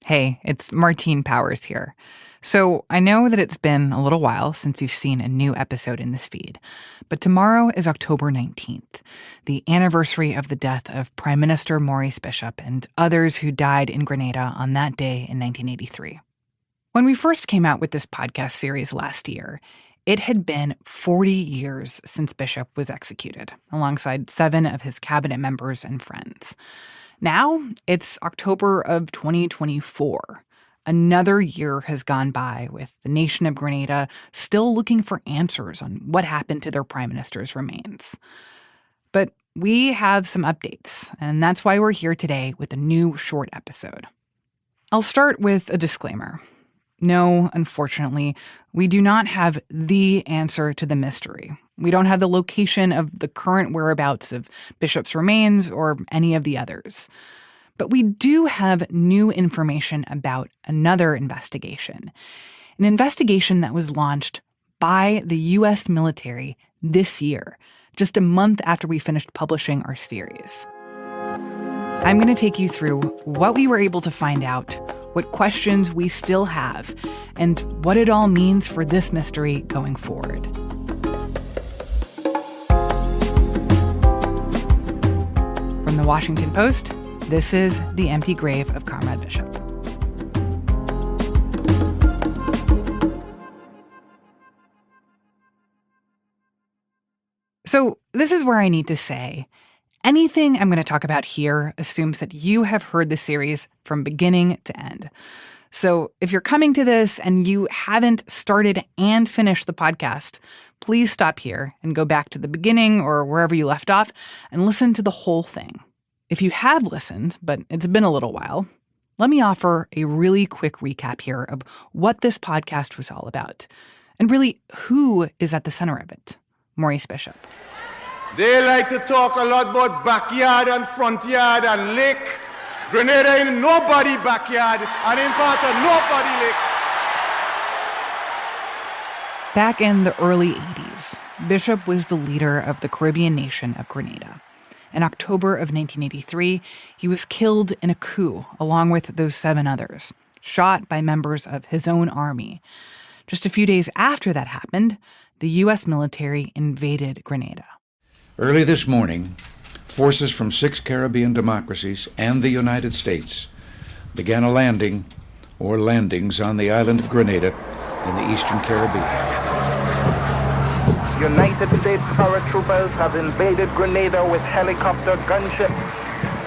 Hey, it's Martine Powers here. So I know that it's been a little while since you've seen a new episode in this feed, but tomorrow is October 19th, the anniversary of the death of Prime Minister Maurice Bishop and others who died in Grenada on that day in 1983. When we first came out with this podcast series last year, it had been 40 years since Bishop was executed, alongside 7 of his cabinet members and friends. Now, it's October of 2024. Another year has gone by with the nation of Grenada still looking for answers on what happened to their prime minister's remains. But we have some updates, and that's why we're here today with a new short episode. I'll start with a disclaimer. No, unfortunately, we do not have the answer to the mystery. We don't have the location of the current whereabouts of Bishop's remains or any of the others. But we do have new information about another investigation. An investigation that was launched by the U.S. military this year, just a month after we finished publishing our series. I'm going to take you through what we were able to find out, what questions we still have, and what it all means for this mystery going forward. From the Washington Post, this is The Empty Grave of Comrade Bishop. So this is where I need to say, anything I'm going to talk about here assumes that you have heard the series from beginning to end. So if you're coming to this and you haven't started and finished the podcast, please stop here and go back to the beginning or wherever you left off and listen to the whole thing. If you have listened, but it's been a little while, let me offer a really quick recap here of what this podcast was all about, and really who is at the center of it, Maurice Bishop. They like to talk a lot about backyard and front yard and lake. Grenada ain't nobody backyard and in part of nobody lake. Back in the early 80s, Bishop was the leader of the Caribbean nation of Grenada. In October of 1983, he was killed in a coup along with those 7 others, shot by members of his own army. Just a few days after that happened, the U.S. military invaded Grenada. Early this morning, forces from 6 Caribbean democracies and the United States began a landing or landings on the island of Grenada in the Eastern Caribbean. United States paratroopers have invaded Grenada with helicopter gunships.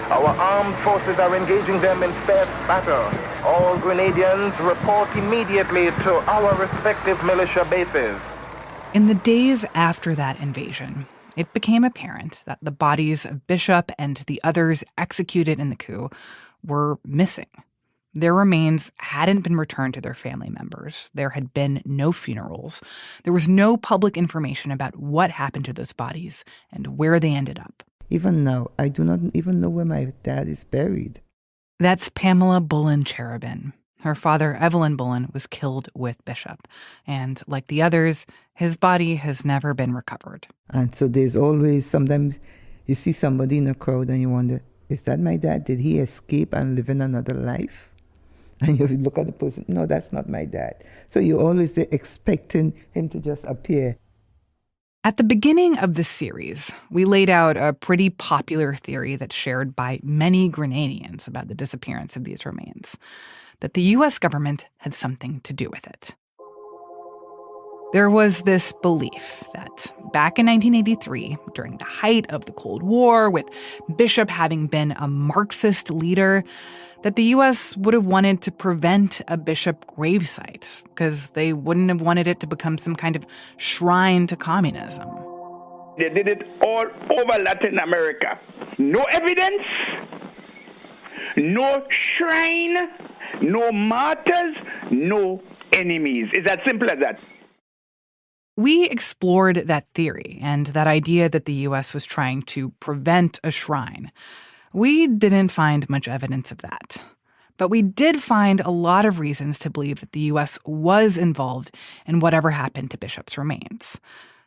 Our armed forces are engaging them in fierce battle. All Grenadians report immediately to our respective militia bases. In the days after that invasion, it became apparent that the bodies of Bishop and the others executed in the coup were missing. Their remains hadn't been returned to their family members. There had been no funerals. There was no public information about what happened to those bodies and where they ended up. Even now, I do not even know where my dad is buried. That's Pamela Bullen Cherubin. Her father, Evelyn Bullen, was killed with Bishop. And like the others, his body has never been recovered. And so there's always, sometimes you see somebody in a crowd and you wonder, is that my dad? Did he escape and live in another life? And you look at the person, no, that's not my dad. So you're always expecting him to just appear. At the beginning of this series, we laid out a pretty popular theory that's shared by many Grenadians about the disappearance of these remains, that the U.S. government had something to do with it. There was this belief that back in 1983, during the height of the Cold War, with Bishop having been a Marxist leader, that the U.S. would have wanted to prevent a Bishop gravesite because they wouldn't have wanted it to become some kind of shrine to communism. They did it all over Latin America. No evidence, no shrine, no martyrs, no enemies. It's as simple as that. We explored that theory and that idea that the U.S. was trying to prevent a shrine. We didn't find much evidence of that. But we did find a lot of reasons to believe that the U.S. was involved in whatever happened to Bishop's remains.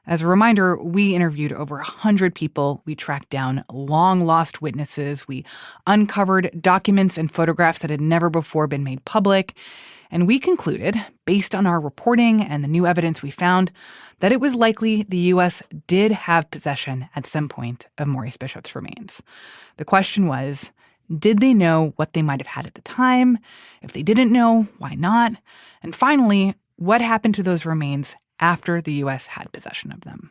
As a reminder, we interviewed over 100 people. We tracked down long-lost witnesses. We uncovered documents and photographs that had never before been made public. And we concluded, based on our reporting and the new evidence we found, that it was likely the U.S. did have possession at some point of Maurice Bishop's remains. The question was, did they know what they might have had at the time? If they didn't know, why not? And finally, what happened to those remains after the U.S. had possession of them?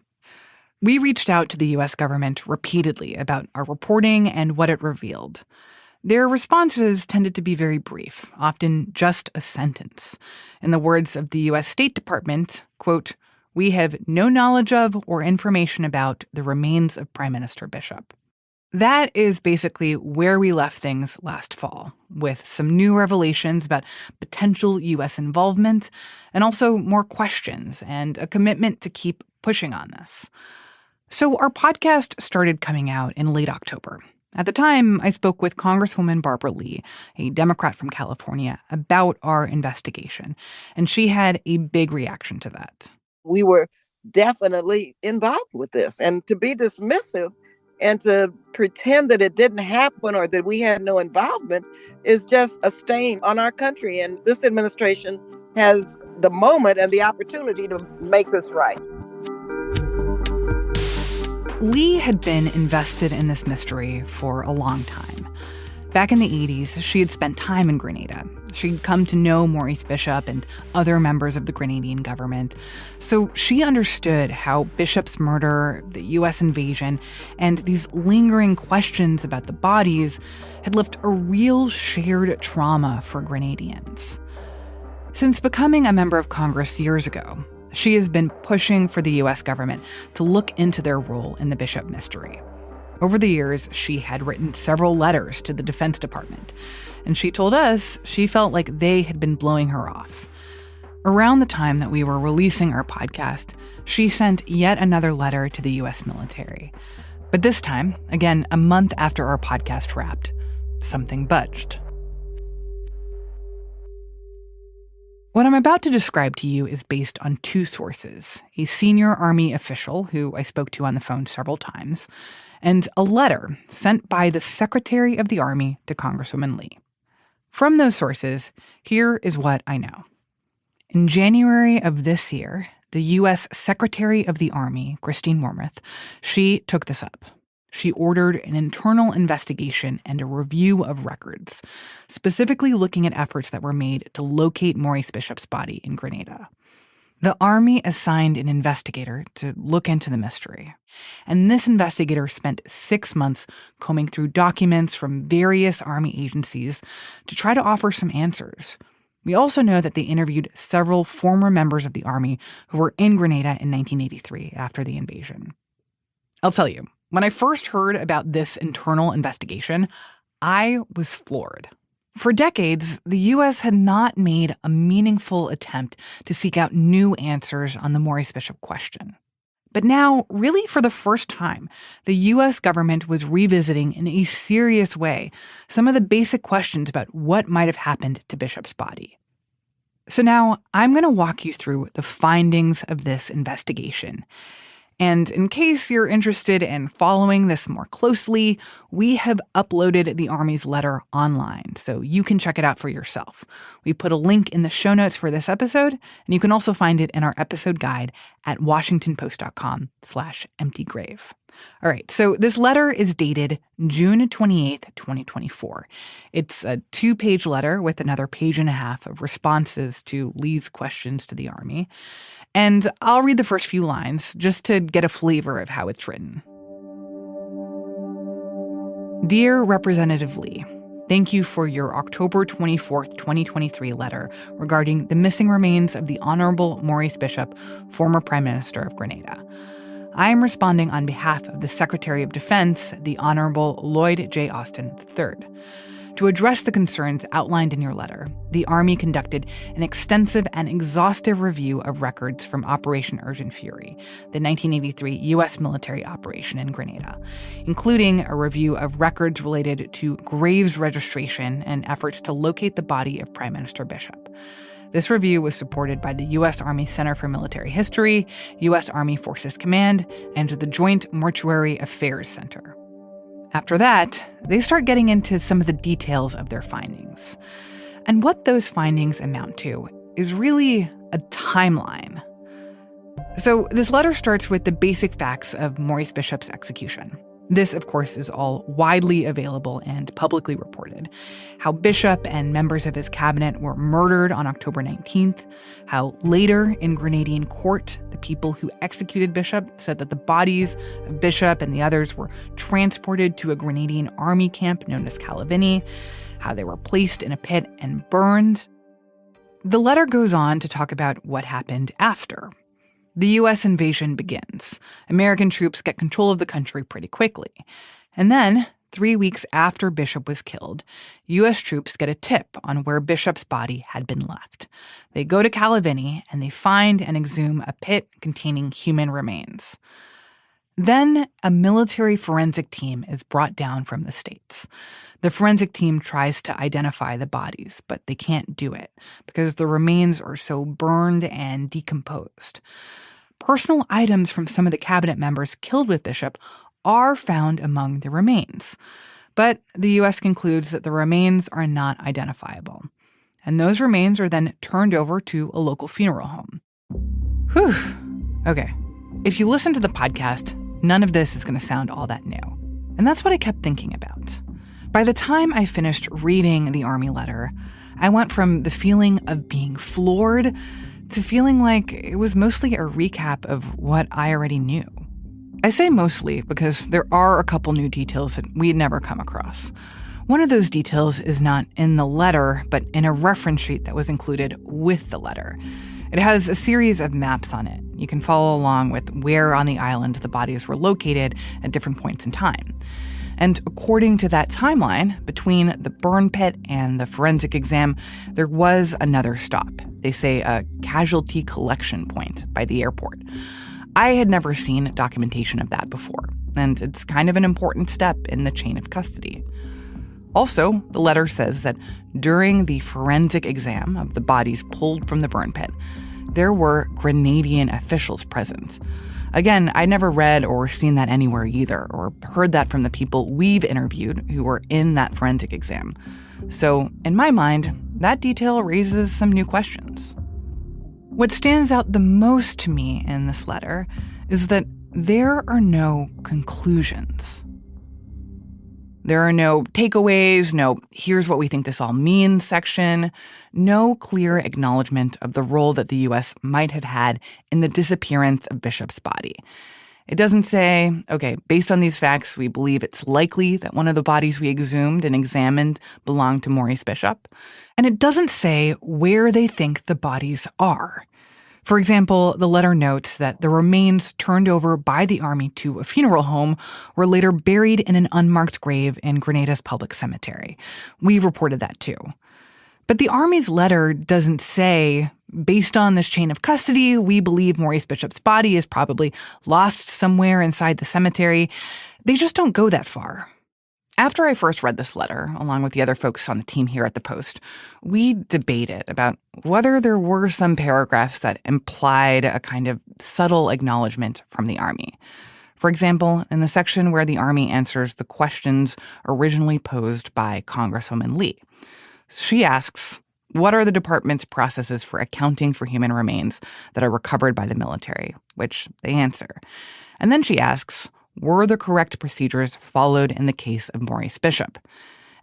We reached out to the U.S. government repeatedly about our reporting and what it revealed. Their responses tended to be very brief, often just a sentence. In the words of the U.S. State Department, quote, "We have no knowledge of or information about the remains of Prime Minister Bishop." That is basically where we left things last fall, with some new revelations about potential U.S. involvement, and also more questions and a commitment to keep pushing on this. So our podcast started coming out in late October. At the time, I spoke with Congresswoman Barbara Lee, a Democrat from California, about our investigation, and she had a big reaction to that. We were definitely involved with this, and to be dismissive and to pretend that it didn't happen or that we had no involvement is just a stain on our country. And this administration has the moment and the opportunity to make this right. Lee had been invested in this mystery for a long time. Back in the 80s, she had spent time in Grenada. She'd come to know Maurice Bishop and other members of the Grenadian government. So she understood how Bishop's murder, the U.S. invasion, and these lingering questions about the bodies had left a real shared trauma for Grenadians. Since becoming a member of Congress years ago, she has been pushing for the U.S. government to look into their role in the Bishop mystery. Over the years, she had written several letters to the Defense Department, and she told us she felt like they had been blowing her off. Around the time that we were releasing our podcast, she sent yet another letter to the U.S. military. But this time, again, a month after our podcast wrapped, something budged. What I'm about to describe to you is based on two sources, a senior Army official who I spoke to on the phone several times, and a letter sent by the Secretary of the Army to Congresswoman Lee. From those sources, here is what I know. In January of this year, the U.S. Secretary of the Army, Christine Wormuth, she took this up. She ordered an internal investigation and a review of records, specifically looking at efforts that were made to locate Maurice Bishop's body in Grenada. The Army assigned an investigator to look into the mystery, and this investigator spent 6 months combing through documents from various Army agencies to try to offer some answers. We also know that they interviewed several former members of the Army who were in Grenada in 1983 after the invasion. I'll tell you, when I first heard about this internal investigation, I was floored. For decades, the U.S. had not made a meaningful attempt to seek out new answers on the Maurice Bishop question. But now, really for the first time, the U.S. government was revisiting in a serious way some of the basic questions about what might have happened to Bishop's body. So now I'm going to walk you through the findings of this investigation. And in case you're interested in following this more closely, we have uploaded the Army's letter online, so you can check it out for yourself. We put a link in the show notes for this episode, and you can also find it in our episode guide at washingtonpost.com/emptygrave. All right, so this letter is dated June 28th, 2024. It's a 2-page letter with another page and a half of responses to Lee's questions to the Army. And I'll read the first few lines just to get a flavor of how it's written. Dear Representative Lee, thank you for your October 24th, 2023 letter regarding the missing remains of the Honorable Maurice Bishop, former Prime Minister of Grenada. I am responding on behalf of the Secretary of Defense, the Honorable Lloyd J. Austin III. To address the concerns outlined in your letter, the Army conducted an extensive and exhaustive review of records from Operation Urgent Fury, the 1983 U.S. military operation in Grenada, including a review of records related to graves registration and efforts to locate the body of Prime Minister Bishop. This review was supported by the U.S. Army Center for Military History, U.S. Army Forces Command, and the Joint Mortuary Affairs Center. After that, they start getting into some of the details of their findings. And what those findings amount to is really a timeline. So this letter starts with the basic facts of Maurice Bishop's execution. This, of course, is all widely available and publicly reported. How Bishop and members of his cabinet were murdered on October 19th, how later in Grenadian court, the people who executed Bishop said that the bodies of Bishop and the others were transported to a Grenadian army camp known as Calavini, how they were placed in a pit and burned. The letter goes on to talk about what happened after. The U.S. invasion begins. American troops get control of the country pretty quickly. And then, 3 weeks after Bishop was killed, U.S. troops get a tip on where Bishop's body had been left. They go to Calavini and they find and exhume a pit containing human remains. Then, a military forensic team is brought down from the States. The forensic team tries to identify the bodies, but they can't do it because the remains are so burned and decomposed. Personal items from some of the cabinet members killed with Bishop are found among the remains. But the U.S. concludes that the remains are not identifiable. And those remains are then turned over to a local funeral home. Whew. Okay. If you listen to the podcast, none of this is going to sound all that new. And that's what I kept thinking about. By the time I finished reading the Army letter, I went from the feeling of being floored to feeling like it was mostly a recap of what I already knew. I say mostly because there are a couple new details that we'd never come across. One of those details is not in the letter, but in a reference sheet that was included with the letter. It has a series of maps on it. You can follow along with where on the island the bodies were located at different points in time. And according to that timeline, between the burn pit and the forensic exam, there was another stop. They say a casualty collection point by the airport. I had never seen documentation of that before, and it's kind of an important step in the chain of custody. Also, the letter says that during the forensic exam of the bodies pulled from the burn pit, there were Grenadian officials present. Again, I never read or seen that anywhere either, or heard that from the people we've interviewed who were in that forensic exam. So, in my mind, that detail raises some new questions. What stands out the most to me in this letter is that there are no conclusions. There are no takeaways, no here's what we think this all means section, no clear acknowledgement of the role that the U.S. might have had in the disappearance of Bishop's body. It doesn't say, okay, based on these facts, we believe it's likely that one of the bodies we exhumed and examined belonged to Maurice Bishop. And it doesn't say where they think the bodies are. For example, the letter notes that the remains turned over by the Army to a funeral home were later buried in an unmarked grave in Grenada's public cemetery. We reported that too. But the Army's letter doesn't say, based on this chain of custody, we believe Maurice Bishop's body is probably lost somewhere inside the cemetery. They just don't go that far. After I first read this letter, along with the other folks on the team here at the Post, we debated about whether there were some paragraphs that implied a kind of subtle acknowledgement from the Army. For example, in the section where the Army answers the questions originally posed by Congresswoman Lee. She asks, what are the department's processes for accounting for human remains that are recovered by the military? Which they answer. And then she asks, were the correct procedures followed in the case of Maurice Bishop?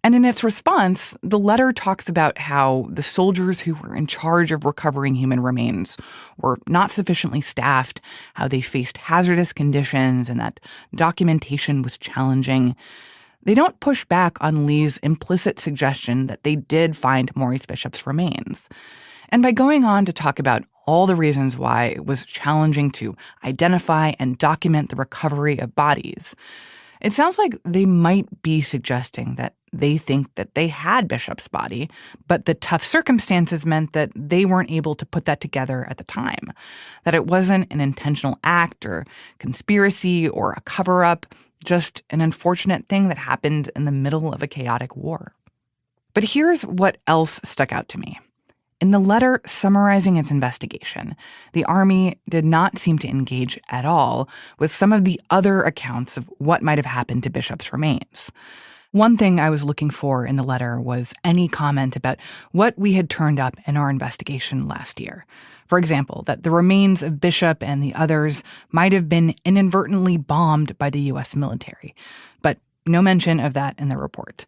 And in its response, the letter talks about how the soldiers who were in charge of recovering human remains were not sufficiently staffed, how they faced hazardous conditions, and that documentation was challenging. They don't push back on Lee's implicit suggestion that they did find Maurice Bishop's remains. And by going on to talk about all the reasons why it was challenging to identify and document the recovery of bodies, it sounds like they might be suggesting that they think that they had Bishop's body, but the tough circumstances meant that they weren't able to put that together at the time, that it wasn't an intentional act or conspiracy or a cover-up, just an unfortunate thing that happened in the middle of a chaotic war. But here's what else stuck out to me. In the letter summarizing its investigation, the Army did not seem to engage at all with some of the other accounts of what might have happened to Bishop's remains. One thing I was looking for in the letter was any comment about what we had turned up in our investigation last year. For example, that the remains of Bishop and the others might have been inadvertently bombed by the U.S. military. But no mention of that in the report.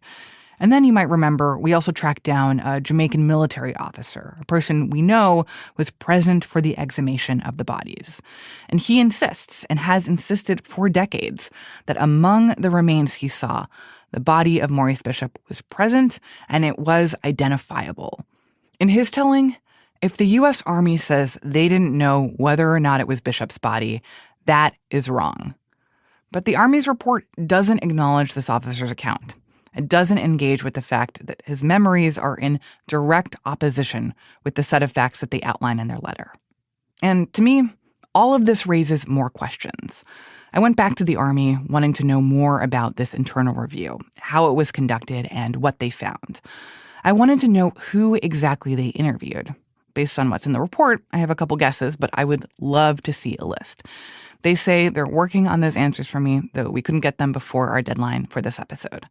And then you might remember we also tracked down a Jamaican military officer, a person we know was present for the exhumation of the bodies. And he insists, and has insisted for decades, that among the remains he saw, the body of Maurice Bishop was present and it was identifiable. In his telling, if the U.S. Army says they didn't know whether or not it was Bishop's body, that is wrong. But the Army's report doesn't acknowledge this officer's account. It doesn't engage with the fact that his memories are in direct opposition with the set of facts that they outline in their letter. And to me, all of this raises more questions. I went back to the Army wanting to know more about this internal review, how it was conducted, and what they found. I wanted to know who exactly they interviewed. Based on what's in the report, I have a couple guesses, but I would love to see a list. They say they're working on those answers for me, though we couldn't get them before our deadline for this episode.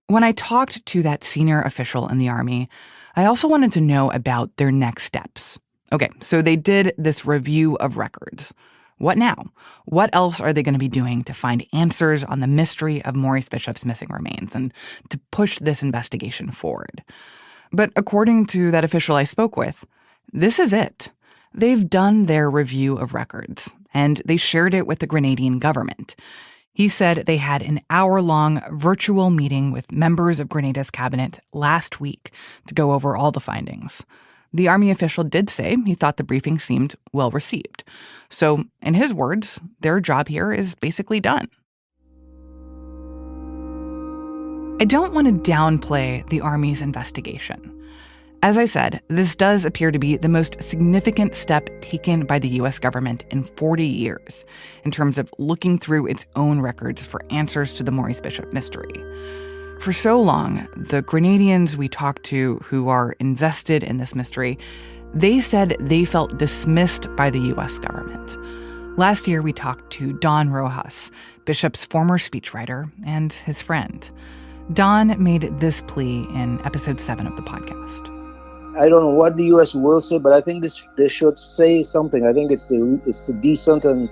When I talked to that senior official in the Army, I also wanted to know about their next steps. Okay, so they did this review of records. What now? What else are they going to be doing to find answers on the mystery of Maurice Bishop's missing remains and to push this investigation forward? But according to that official I spoke with, this is it. They've done their review of records, and they shared it with the Grenadian government. He said they had an hour-long virtual meeting with members of Grenada's cabinet last week to go over all the findings. The Army official did say he thought the briefing seemed well received. So, in his words, their job here is basically done. I don't want to downplay the Army's investigation. As I said, this does appear to be the most significant step taken by the U.S. government in 40 years in terms of looking through its own records for answers to the Maurice Bishop mystery. For so long, the Grenadians we talked to who are invested in this mystery, they said they felt dismissed by the U.S. government. Last year, we talked to Don Rojas, Bishop's former speechwriter and his friend. Don made this plea in episode 7 of the podcast. I don't know what the U.S. will say, but I think they should say something. I think it's the decent and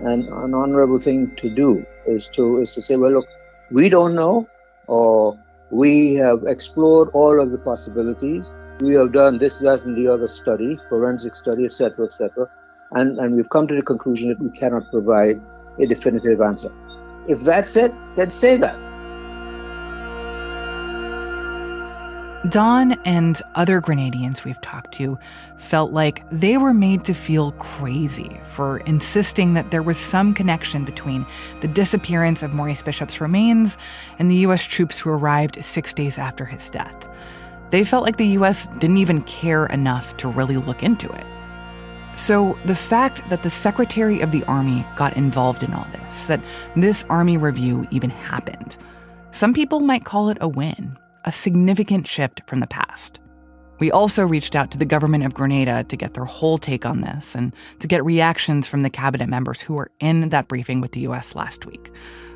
an honorable thing to do is to say, well, look, we don't know, or we have explored all of the possibilities. We have done this, that, and the other study, forensic study, etc., and we've come to the conclusion that we cannot provide a definitive answer. If that's it, then say that. Don and other Grenadians we've talked to felt like they were made to feel crazy for insisting that there was some connection between the disappearance of Maurice Bishop's remains and the U.S. troops who arrived 6 days after his death. They felt like the U.S. didn't even care enough to really look into it. So the fact that the Secretary of the Army got involved in all this, that this Army review even happened, some people might call it a win. A significant shift from the past. We also reached out to the government of Grenada to get their whole take on this and to get reactions from the cabinet members who were in that briefing with the U.S. last week.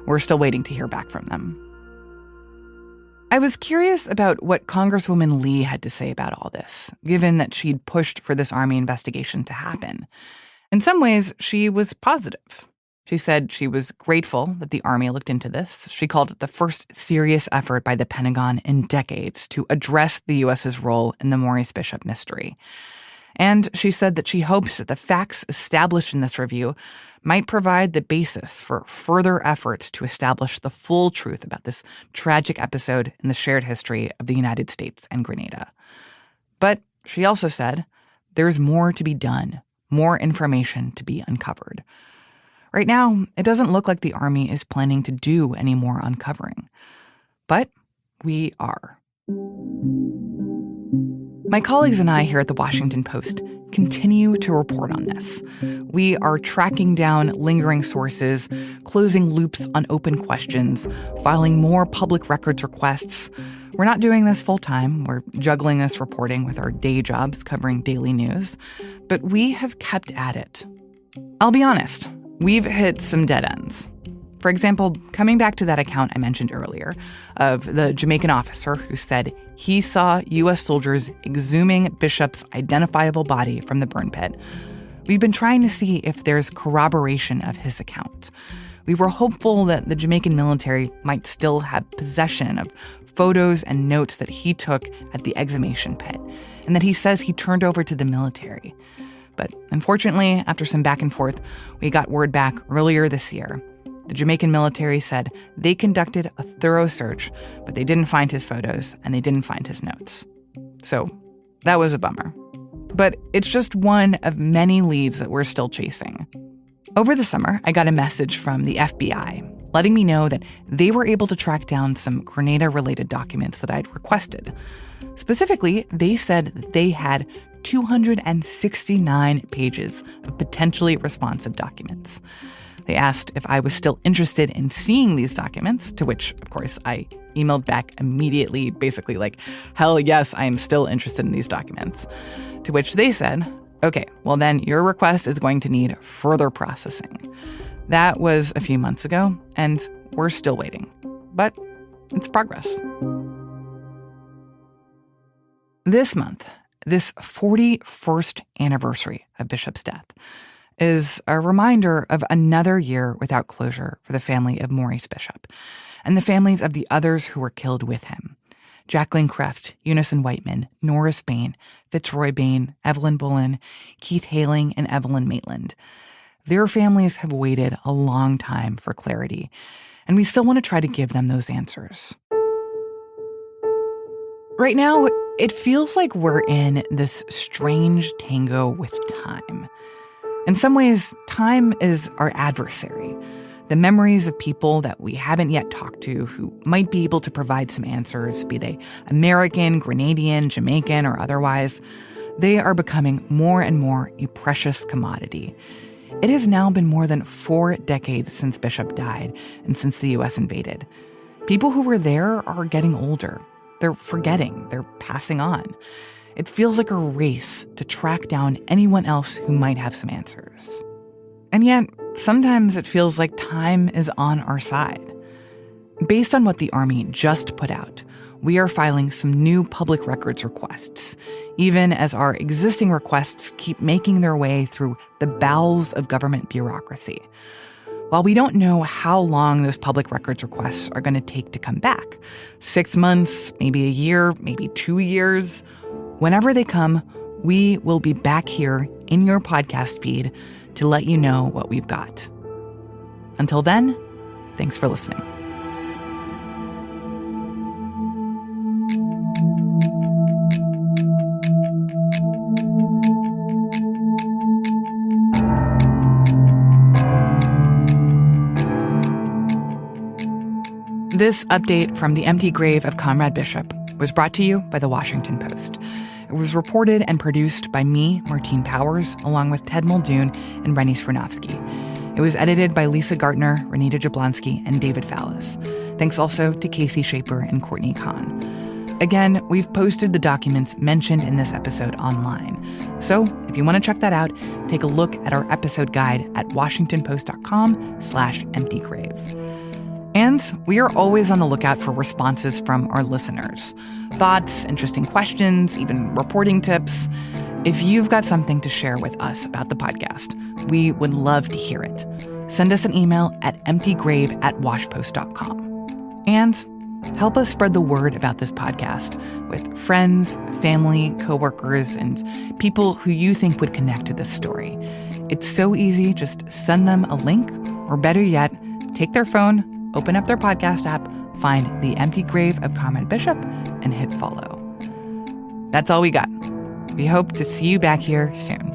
We're still waiting to hear back from them. I was curious about what Congresswoman Lee had to say about all this, given that she'd pushed for this Army investigation to happen. In some ways, she was positive. She said she was grateful that the Army looked into this. She called it the first serious effort by the Pentagon in decades to address the U.S.'s role in the Maurice Bishop mystery. And she said that she hopes that the facts established in this review might provide the basis for further efforts to establish the full truth about this tragic episode in the shared history of the United States and Grenada. But she also said there's more to be done, more information to be uncovered. Right now, it doesn't look like the Army is planning to do any more uncovering. But we are. My colleagues and I here at the Washington Post continue to report on this. We are tracking down lingering sources, closing loops on open questions, filing more public records requests. We're not doing this full time. We're juggling this reporting with our day jobs covering daily news, but we have kept at it. I'll be honest, we've hit some dead ends. For example, coming back to that account I mentioned earlier of the Jamaican officer who said he saw U.S. soldiers exhuming Bishop's identifiable body from the burn pit, we've been trying to see if there's corroboration of his account. We were hopeful that the Jamaican military might still have possession of photos and notes that he took at the exhumation pit, and that he says he turned over to the military. But unfortunately, after some back and forth, we got word back earlier this year. The Jamaican military said they conducted a thorough search, but they didn't find his photos and they didn't find his notes. So that was a bummer. But it's just one of many leads that we're still chasing. Over the summer, I got a message from the FBI letting me know that they were able to track down some Grenada-related documents that I'd requested. Specifically, they said that they had 269 pages of potentially responsive documents. They asked if I was still interested in seeing these documents, to which, of course, I emailed back immediately, basically like, hell yes, I am still interested in these documents. To which they said, okay, well then your request is going to need further processing. That was a few months ago, and we're still waiting. But it's progress. This month, this 41st anniversary of Bishop's death, is a reminder of another year without closure for the family of Maurice Bishop and the families of the others who were killed with him. Jacqueline Kreft, Unison Whiteman, Norris Bain, Fitzroy Bain, Evelyn Bullen, Keith Haling, and Evelyn Maitland. Their families have waited a long time for clarity, and we still want to try to give them those answers. Right now, it feels like we're in this strange tango with time. In some ways, time is our adversary. The memories of people that we haven't yet talked to who might be able to provide some answers, be they American, Grenadian, Jamaican, or otherwise, they are becoming more and more a precious commodity. It has now been more than 4 decades since Bishop died and since the U.S. invaded. People who were there are getting older. They're forgetting. They're passing on. It feels like a race to track down anyone else who might have some answers. And yet, sometimes it feels like time is on our side. Based on what the Army just put out, we are filing some new public records requests, even as our existing requests keep making their way through the bowels of government bureaucracy. While we don't know how long those public records requests are going to take to come back, 6 months, maybe a year, maybe 2 years, whenever they come, we will be back here in your podcast feed to let you know what we've got. Until then, thanks for listening. This update from the empty grave of Comrade Bishop was brought to you by The Washington Post. It was reported and produced by me, Martine Powers, along with Ted Muldoon and Rennie Svirnovsky. It was edited by Lisa Gartner, Renita Jablonski, and David Fallis. Thanks also to Casey Shaper and Courtney Kahn. Again, we've posted the documents mentioned in this episode online. So if you want to check that out, take a look at our episode guide at washingtonpost.com/emptygrave. And we are always on the lookout for responses from our listeners. Thoughts, interesting questions, even reporting tips. If you've got something to share with us about the podcast, we would love to hear it. Send us an email at emptygrave@washpost.com. And help us spread the word about this podcast with friends, family, coworkers, and people who you think would connect to this story. It's so easy. Just send them a link, or better yet, take their phone, open up their podcast app, find The Empty Grave of Comrade Bishop, and hit follow. That's all we got. We hope to see you back here soon.